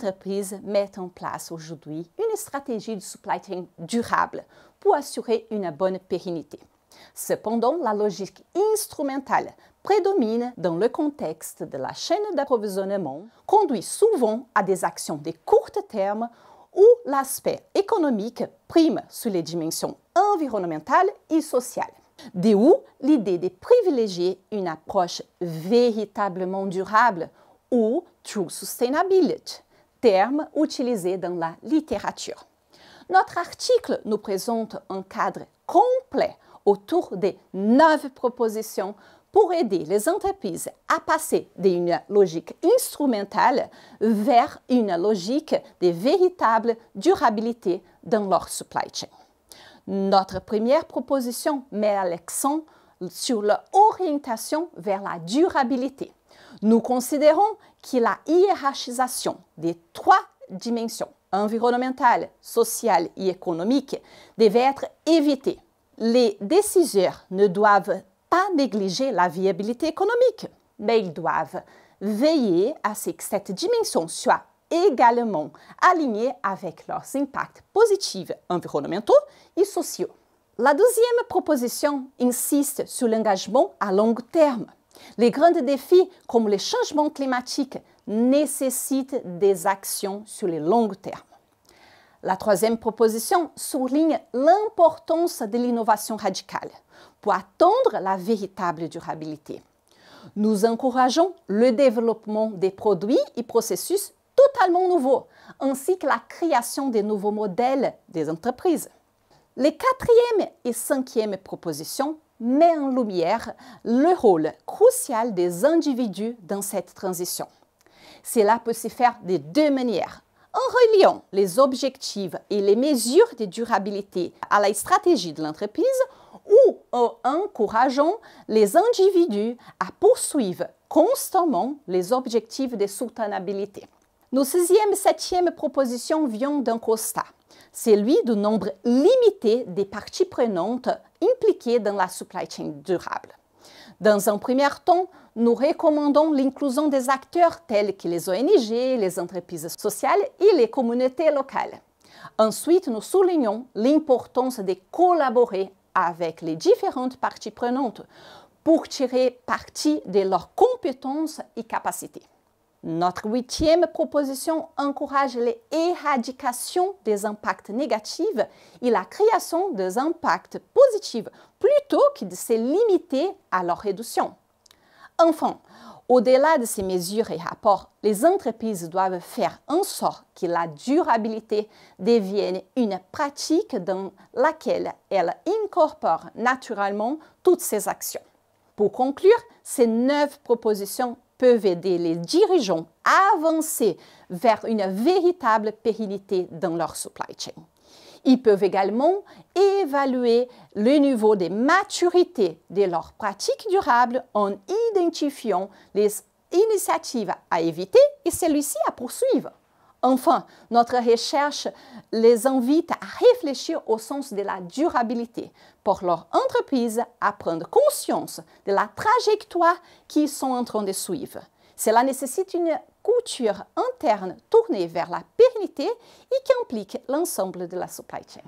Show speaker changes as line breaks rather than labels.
entreprises mettent en place aujourd'hui une stratégie de supply chain durable pour assurer une bonne pérennité. Cependant, la logique instrumentale prédomine dans le contexte de la chaîne d'approvisionnement, conduit souvent à des actions de court terme où l'aspect économique prime sur les dimensions environnementales et sociales. De où l'idée de privilégier une approche véritablement durable ou True Sustainability, terme utilisé dans la littérature. Notre article nous présente un cadre complet autour de 9 propositions pour aider les entreprises à passer d'une logique instrumentale vers une logique de véritable durabilité dans leur supply chain. Notre première proposition met l'accent sur l'orientation vers la durabilité. Nous considérons que la hiérarchisation des 3 dimensions, environnementale, sociale et économique, devait être évitée. Les décideurs ne doivent pas négliger la viabilité économique, mais ils doivent veiller à ce que cette dimension soit également alignée avec leurs impacts positifs environnementaux et sociaux. La deuxième proposition insiste sur l'engagement à long terme. Les grands défis comme le changement climatique nécessitent des actions sur le long terme. La troisième proposition souligne l'importance de l'innovation radicale pour atteindre la véritable durabilité. Nous encourageons le développement des produits et processus totalement nouveaux, ainsi que la création de nouveaux modèles des entreprises. Les quatrième et cinquième propositions mettent en lumière le rôle crucial des individus dans cette transition. Cela peut se faire de 2 manières. En reliant les objectifs et les mesures de durabilité à la stratégie de l'entreprise ou en encourageant les individus à poursuivre constamment les objectifs de soutenabilité. Nos 6e et 7e propositions viennent d'un constat, celui du nombre limité des parties prenantes impliquées dans la supply chain durable. Dans un premier temps, nous recommandons l'inclusion des acteurs tels que les ONG, les entreprises sociales et les communautés locales. Ensuite, nous soulignons l'importance de collaborer avec les différentes parties prenantes pour tirer parti de leurs compétences et capacités. Notre 8e proposition encourage l'éradication des impacts négatifs et la création des impacts positifs plutôt que de se limiter à leur réduction. Enfin, au-delà de ces mesures et rapports, les entreprises doivent faire en sorte que la durabilité devienne une pratique dans laquelle elles incorporent naturellement toutes ces actions. Pour conclure, ces 9 propositions peuvent aider les dirigeants à avancer vers une véritable pérennité dans leur supply chain. Ils peuvent également évaluer le niveau de maturité de leurs pratiques durables en identifiant les initiatives à éviter et celui-ci à poursuivre. Enfin, notre recherche les invite à réfléchir au sens de la durabilité pour leur entreprise à prendre conscience de la trajectoire qu'ils sont en train de suivre. Cela nécessite une culture interne tournée vers la pérennité et qui implique l'ensemble de la supply chain.